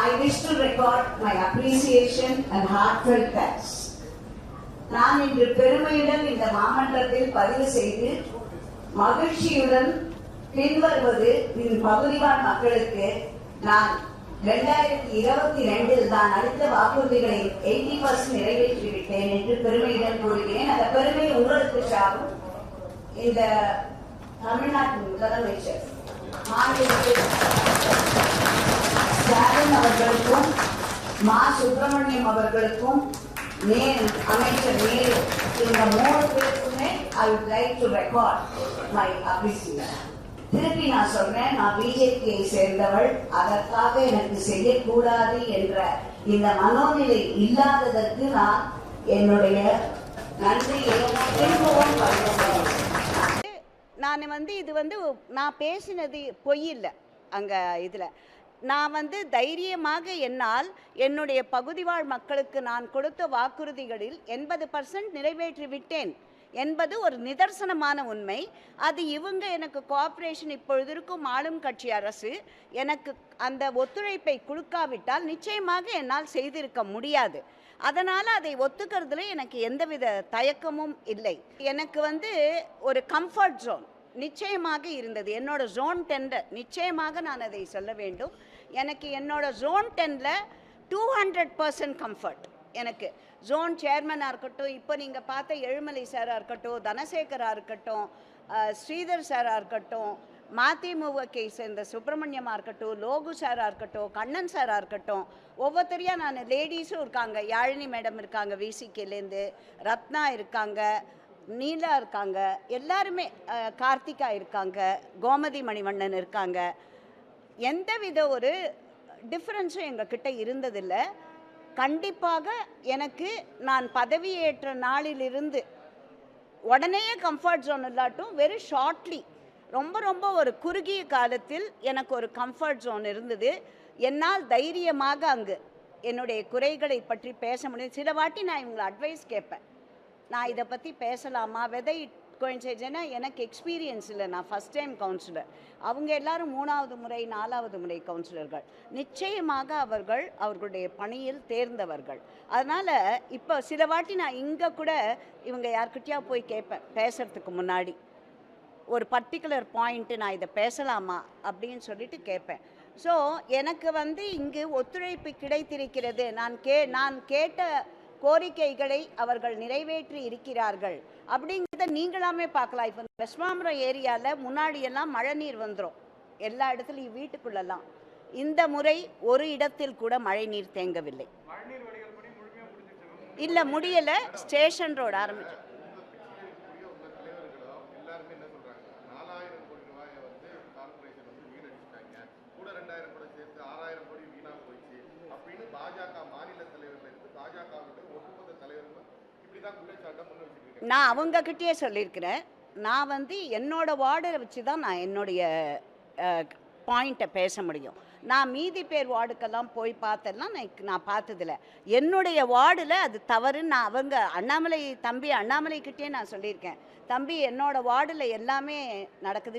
I wish to record my appreciation and heartfelt thanks. நான் இன்று பெருமையுடன் இந்த மாமன்றத்தில் பதிவு செய்து மகிழ்ச்சியுடன் பின்வருவது என் பகுதிவாழ் மக்களுக்கு நான் 2022 தான் அளித்த வாக்குறுதிகளை 80% நிறைவேற்றிவிட்டேன் என்று பெருமையுடன் கூறுகிறேன். அந்த பெருமை உங்களுக்கு சாரும். இந்த தமிழ்நாட்டின் முதலமைச்சர் ஸ்டாலின் அவர்களுக்கும் மா சுப்பிரமணியம் அவர்களுக்கும் அமைச்சர் நேரு இந்த 3 பேருக்குமே I would like to record my appreciation. திருப்பி நான் சொன்னேன், நான் பிஜேபியை சேர்ந்தவள், அதற்காக எனக்கு செய்யக்கூடாது என்ற இந்த மனோநிலை இல்லாததற்கு நான் என்னுடைய நன்றியை நான் இது நான் பேசினது பொய் இல்லை. அங்கே இதில் நான் தைரியமாக என்னால் என்னுடைய பகுதிவாழ் மக்களுக்கு நான் கொடுத்த வாக்குறுதிகளில் 80% நிறைவேற்றி விட்டேன் என்பது ஒரு நிதர்சனமான உண்மை. அது இவங்க எனக்கு கோஆப்ரேஷன் இப்பொழுது இருக்கும் ஆளும் கட்சி அரசு எனக்கு அந்த ஒத்துழைப்பை கொடுக்காவிட்டால் நிச்சயமாக என்னால் செய்திருக்க முடியாது. அதனால் அதை ஒத்துக்கிறதுல எனக்கு எந்தவித தயக்கமும் இல்லை. எனக்கு ஒரு கம்ஃபர்ட் ஜோன் நிச்சயமாக இருந்தது. என்னோட ஜோன் 10 நிச்சயமாக நான் அதை சொல்ல வேண்டும். எனக்கு என்னோட ஜோன் 10ல் 200% கம்ஃபர்ட். எனக்கு ஜோன் சேர்மனாக இருக்கட்டும், இப்போ நீங்கள் பார்த்த எழுமலை சாராக இருக்கட்டும், தனசேகராக இருக்கட்டும், ஸ்ரீதர் சாராக இருக்கட்டும், மதிமுகவை சேர்ந்த சுப்பிரமணியமாக இருக்கட்டும், லோகு சாராக இருக்கட்டும், கண்ணன் சாராக இருக்கட்டும், ஒவ்வொருத்தரையாக நான் லேடிஸும் இருக்காங்க. யாழினி மேடம் இருக்காங்க, விசிகேலேருந்து ரத்னா இருக்காங்க, நீலா இருக்காங்க, எல்லாருமே கார்த்திகா இருக்காங்க, கோமதி மணிவண்ணன் இருக்காங்க. எந்தவித ஒரு டிஃப்ரென்ஸும் எங்ககிட்ட இருந்ததில்லை. கண்டிப்பாக எனக்கு நான் பதவியேற்ற நாளிலிருந்து உடனே கம்ஃபர்ட் ஜோன் இல்லாட்டும் வெரி ஷார்ட்லி ரொம்ப ஒரு குறுகிய காலத்தில் எனக்கு ஒரு கம்ஃபர்ட் ஜோன் இருந்தது. என்னால் தைரியமாக அங்கு என்னுடைய குறைகளை பற்றி பேச முடியும். சில வாட்டி நான் இவங்களை அட்வைஸ் கேட்பேன், நான் இதை பற்றி பேசலாமா, வெதை கோயின்சைட்ஸ்னா எனக்கு எக்ஸ்பீரியன்ஸ் இல்லை. நான் ஃபஸ்ட் டைம் கவுன்சிலர், அவங்க எல்லாரும் 3வது முறை 4வது முறை கவுன்சிலர்கள். நிச்சயமாக அவர்கள் அவர்களுடைய பணியில் தேர்ந்தவர்கள். அதனால் இப்போ சில வாட்டி நான் இங்கே கூட இவங்க யார்கிட்டயா போய் கேட்பேன் பேசுகிறதுக்கு முன்னாடி, ஒரு பர்டிகுலர் பாயிண்ட்டு நான் இதை பேசலாமா அப்படின்னு சொல்லிட்டு கேட்பேன். ஸோ எனக்கு இங்கு ஒத்துழைப்பு கிடைத்திருக்கிறது. நான் கேட்ட கோரிக்கைகளை அவர்கள் நிறைவேற்றி இருக்கிறார்கள் அப்படிங்கிறத நீங்களாமே பார்க்கலாம். இப்போ வெஸ்மாம்பரம் ஏரியாவில் முன்னாடியெல்லாம் மழை நீர் வந்துடும் எல்லா இடத்துலையும் வீட்டுக்குள்ளெல்லாம். இந்த முறை ஒரு இடத்தில் கூட மழை நீர் தேங்கவில்லை. இல்லை, முடியலை. ஸ்டேஷன் ரோடு ஆரம்பிச்சு நான் அவங்கக்கிட்டே சொல்லியிருக்கிறேன். நான் என்னோட வார்டை வச்சு தான் நான் என்னுடைய பாயிண்ட்டை பேச முடியும். நான் மீதி பேர் வார்டுக்கெல்லாம் போய் பார்த்தெல்லாம் நான் பார்த்ததில்ல. என்னுடைய வார்டில் அது தவறுன்னு நான் தம்பி அண்ணாமலைக்கிட்டே நான் சொல்லியிருக்கேன். தம்பி, என்னோட வார்டில் எல்லாமே நடக்குதுன்னு